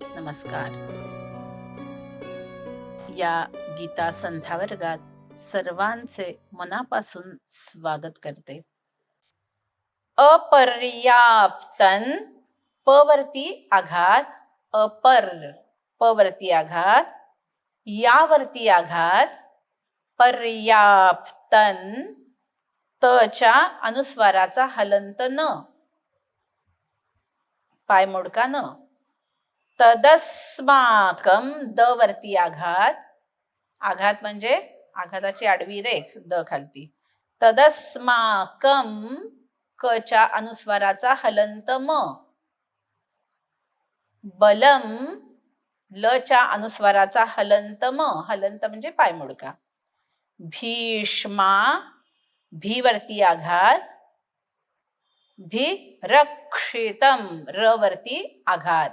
नमस्कार. या गीता संथा वर्गात सर्वांचे मनापासून स्वागत करते. अपर्याप्तन प वरती आघात, अपर प वरती आघात, यावरती आघात, पर्याप्तन तच्या अनुस्वाराचा हलंत न, पाय मोडका न. तदस्माकम द वरती आघात, आघात म्हणजे आघाताची आडवी रेख द खालती. तदस्माकम कच्या अनुस्वाराचा हलंत म. बलम लच्या अनुस्वाराचा हलंत म, हलंत म्हणजे पायमुडका. भीष्मा भी वरती आघात, भी रक्षितम र वरती आघात.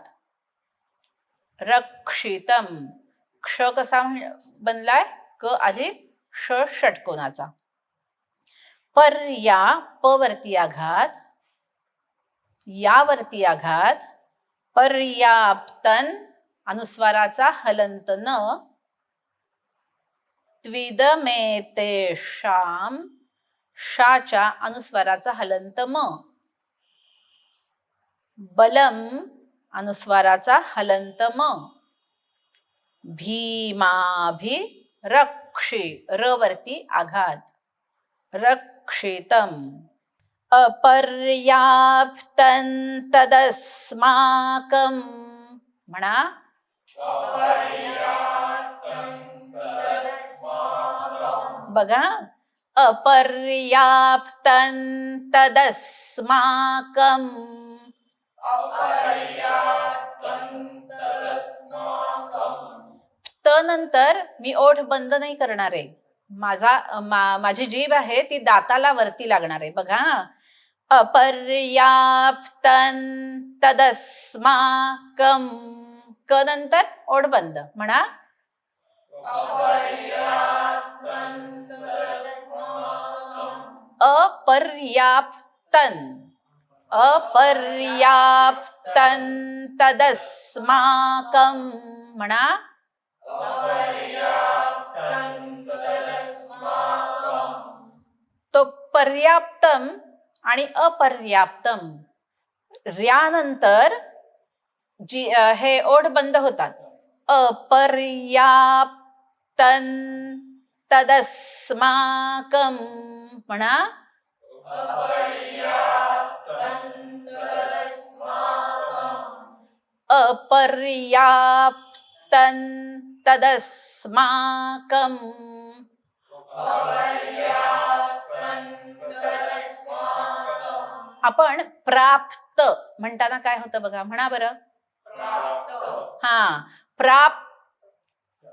रक्षितम क्ष कसा बनलाय, क आधी ष षटकोनाचा. पर्या प वरती आघात, यावरती आघात, पर्याप्तन अनुस्वाराचा हलंत न. त्विदमेतेषाम शाच्या अनुस्वाराचा हलंत म. बलम अनुस्वाराचा हलंत म. भीमाभि रक्षि र वरती आघात, रक्षितम. अपर्याप्तं तदस्माकं म्हणा. बघा, अपर्याप्तं तदस्माकं. त नंतर मी ओठ बंद नाही करणार आहे. माझी जीभ आहे ती दाताला वरती लागणार आहे. बघा, अपर्याप्तं तदस्माकं. क नंतर ओठ बंद म्हणा. अपर्याप्तं, अपर्याप्तं तदस्माकं म्हणा. तो पर्याप्तम आणि अपर्याप्तम र्यानंतर जी हे ओठ बंद होतात. अपर्याप्तं तदस्माकं म्हणा. अपर्याप्तं तदस्माकं. आपण प्राप्त म्हणताना काय होतं बघा, म्हणा बरं. हा, प्राप्त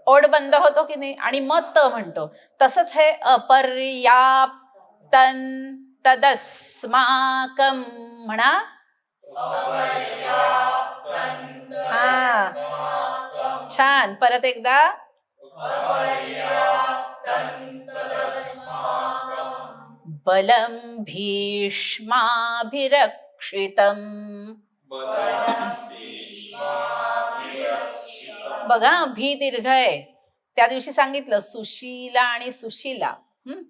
ओढ बंद होतो की नाही आणि मग त म्हणतो. तसंच हे अपर्याप्तं तदस्माकं म्हणा. हा, छान. परत एकदा. बलं भीष्माभिरक्षितम्. बघा, भी दीर्घ आहे. त्या दिवशी सांगितलं सुशीला आणि सुशीला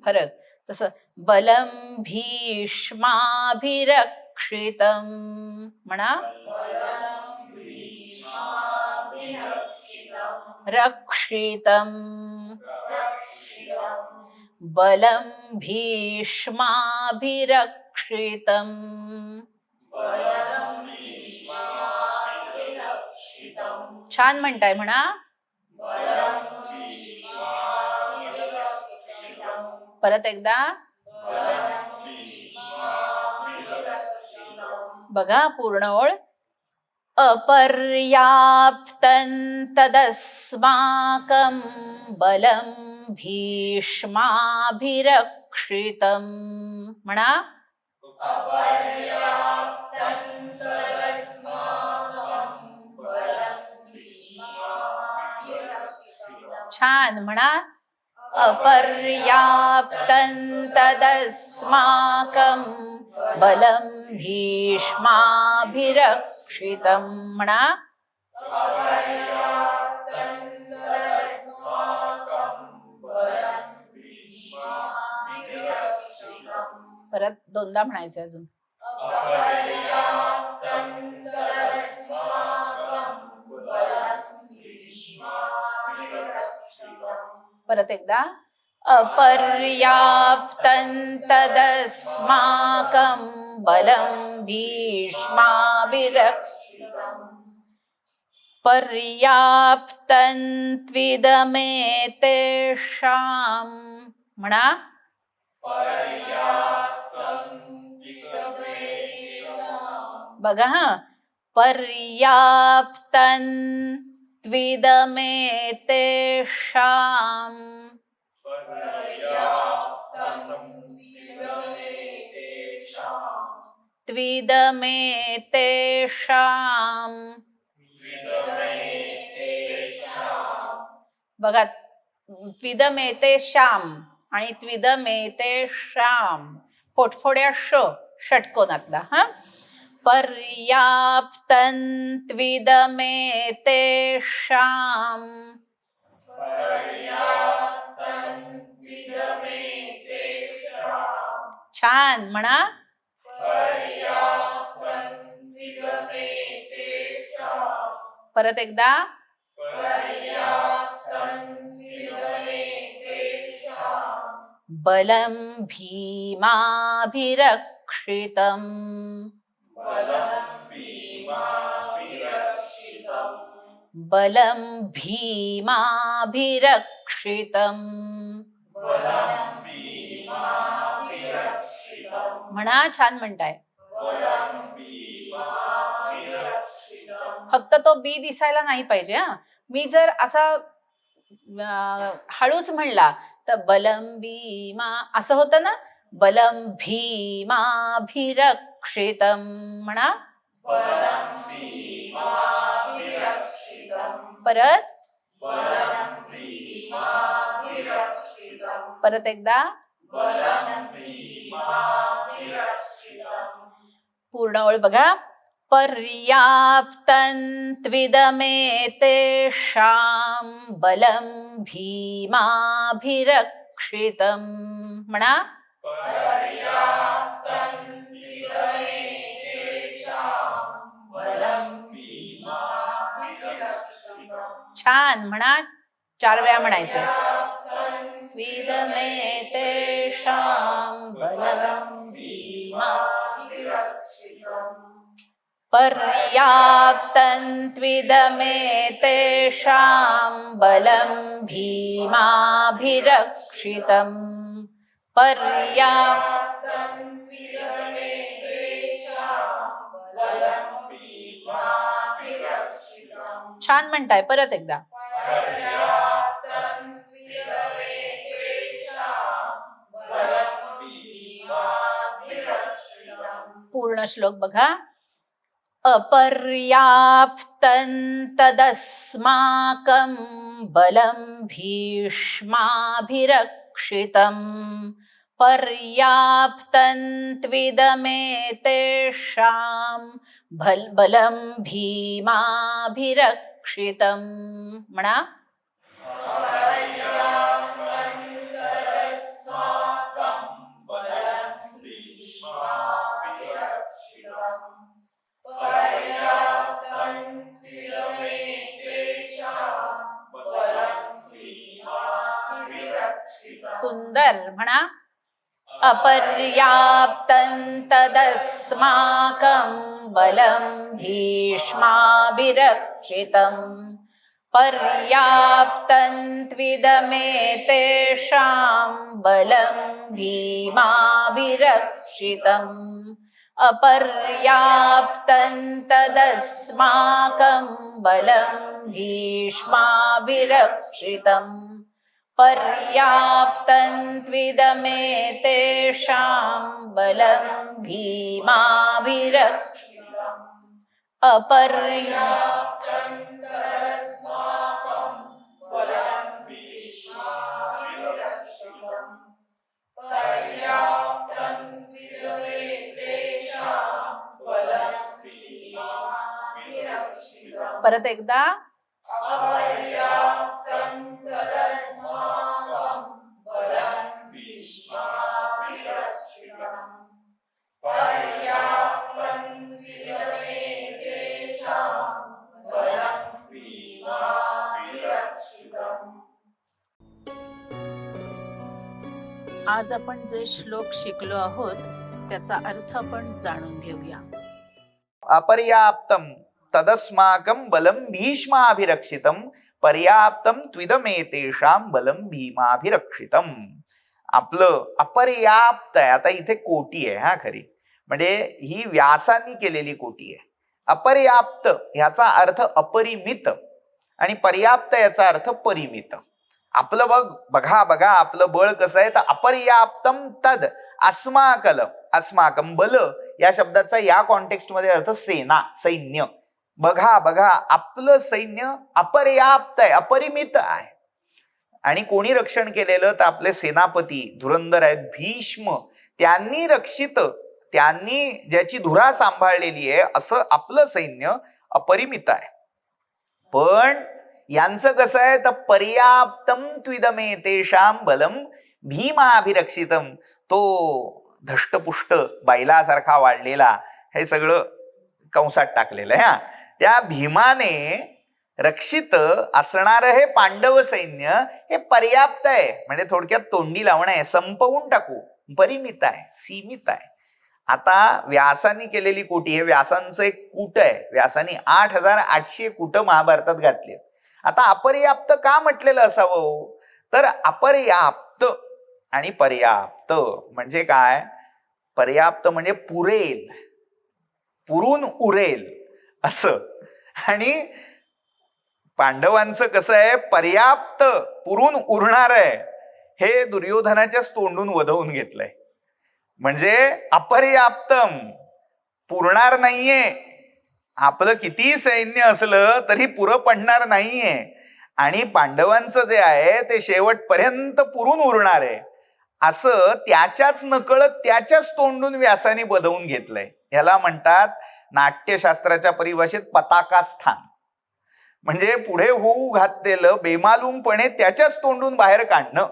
फरक. तसं बलं भीष्माभिरक्षितम् म्हणा. रक्षितम्. बलं भीष्माभिरक्षितम्. छान म्हणताय म्हणा. परत एकदा. बघा, पूर्ण ओळ. अपर्याप्तं तदस्माकं बलं भीष्माभिरक्षितम् म्हणा. छान म्हणा. अपर्याप्तं तदस्माकं बलं भीष्माभिरक्षितम् म्हणा. दोनदा म्हणायचं अजून. परत एकदा. अपर्याप्तं तदस्माकं बलं भीष्माभिरक्षितम् पर्याप्तं त्विदमेतेषां म्हणा. बघा हा. पर्याप्तं त्विदमेतेषां त्विदमेतेषां. बघा त्विदमेतेषां आणि त्विदमेतेषां पोटफोड्या श षटकोनातला. हा. पर्याप्तं त्विदमेतेषां. छान म्हणा. परत एकदा. बलं भीमाभिरक्षितम् बलं भीमाभिरक्षितम् म्हणा. छान म्हणताय. फक्त तो बी दिसायला नाही पाहिजे. हा. मी जर असा हळूच म्हणला तर बलं भीमा असं होतं ना. बलं भीमाभिरक्षितम् म्हणा. परत. परत एकदा. पूर्ण ओळ बघा. पर्याप्तं त्विदमेतेषां बलं भीमाभिरक्षितम् म्हणा. छान म्हणा. 4 वेळा म्हणायचं. त्विदमेतेषां बलं भीमाभिरक्षितम् पर्याप्तं त्विदमेतेषां बलं भीमाभिरक्षितम् पर्याप्तं त्विदमेतेषां बलं भीमाभिरक्षितम्. छान म्हणताय. परत एकदा. पूर्ण श्लोक बघा. अपर्याप्तं तदस्माकं बलं भीष्माभिरक्षितम् पर्याप्तं त्विदमेतेषां बलं भीमाभिरक्षितम् म्हणा. सुंदर म्हणा. अपर्याप्तं तदस्माकं बलं भीष्माभिरक्षितम् पर्याप्तं त्विदमेतेषां बलं भीमाभिरक्षितम् अपर्याप्तं तदस्माकं बलं भीष्माभिरक्षितम् पर्याप्तं त्विदमेतेषां बलं भीमाभिरक्षितम् अपर्याप्तं तदस्माकं बलं भीष्माभिरक्षितम् पर्याप्तं त्विदमेतेषां बलं भीमाभिरक्षितम्. परत एकदा. अपर्याप्तं तदस्माकं बलं भीष्माभिरक्षितम् आज आपण जे श्लोक शिकलो आहोत त्याचा अर्थ आपण जाणून घेऊया. अपर्याप्तम तदस्माकं बलं भीष्माभिरक्षितम पर्याप्तम त्विदमेतेषां बलं भीमाभिरक्षितम. आपलं अपर्याप्त आहे. आता इथे कोटी आहे हा खरी, म्हणजे ही व्यासांनी केलेली कोटी आहे. अपर्याप्त ह्याचा अर्थ अपरिमित आणि पर्याप्त याचा अर्थ परिमित. आपलं बघा बघा आपलं बळ कसं आहे, तर अपर्याप्तम तद अस्माकम बल या शब्दाचा या कॉन्टेक्स्ट मध्ये अर्थ सेना, सैन्य. बघा बघा आपलं सैन्य अपर्याप्त आहे, अपरिमित आहे. आणि कोणी रक्षण केलेलं, तर आपले सेनापती धुरंधर आहेत भीष्म. त्यांनी रक्षित, त्यांनी ज्याची धुरा सांभाळलेली आहे असं आपलं सैन्य अपरिमित आहे. पण यांचं कसं आहे, तर पर्याप्तम त्विदमेतेषां बलम भीमाभिरक्षितम. तो धष्टपुष्ट बैलासारखा वाढलेला, हे सगळं कंसात टाकलेलं आहे. त्या भीमाने रक्षित असणार हे पांडव सैन्य हे पर्याप्त आहे, म्हणजे थोडक्यात तोंडी लावणं आहे, संपवून टाकू, परिमित आहे, सीमित आहे. आता व्यासांनी केलेली कोटी, हे व्यासांचं एक कूट आहे. व्यासांनी 8800 कूट महाभारतात घातली. आता अपर्याप्त का म्हटलेलं असावं, तर अपर्याप्त आणि पर्याप्त म्हणजे काय, पर्याप्त म्हणजे पुरेल, पुरून उरेल असं. आणि पांडवांचं कसं आहे, पर्याप्त पुरून उरणार आहे, हे दुर्योधनाच्याच तोंडून वधवून घेतलंय. म्हणजे अपर्याप्तम, पुरणार नाहीये. आपलं किती सैन्य असलं तरी पुरं पडणार नाहीये. आणि पांडवांचं जे आहे ते शेवटपर्यंत पुरून उरणार आहे, असं त्याच्याच नकळत त्याच्याच तोंडून व्यासाने बदवून घेतलंय. याला म्हणतात नाट्यशास्त्राच्या परिभाषेत पताकास्थान. म्हणजे पुढे होऊ घातलेलं बेमालूमपणे त्याच्याच तोंडून बाहेर काढणं.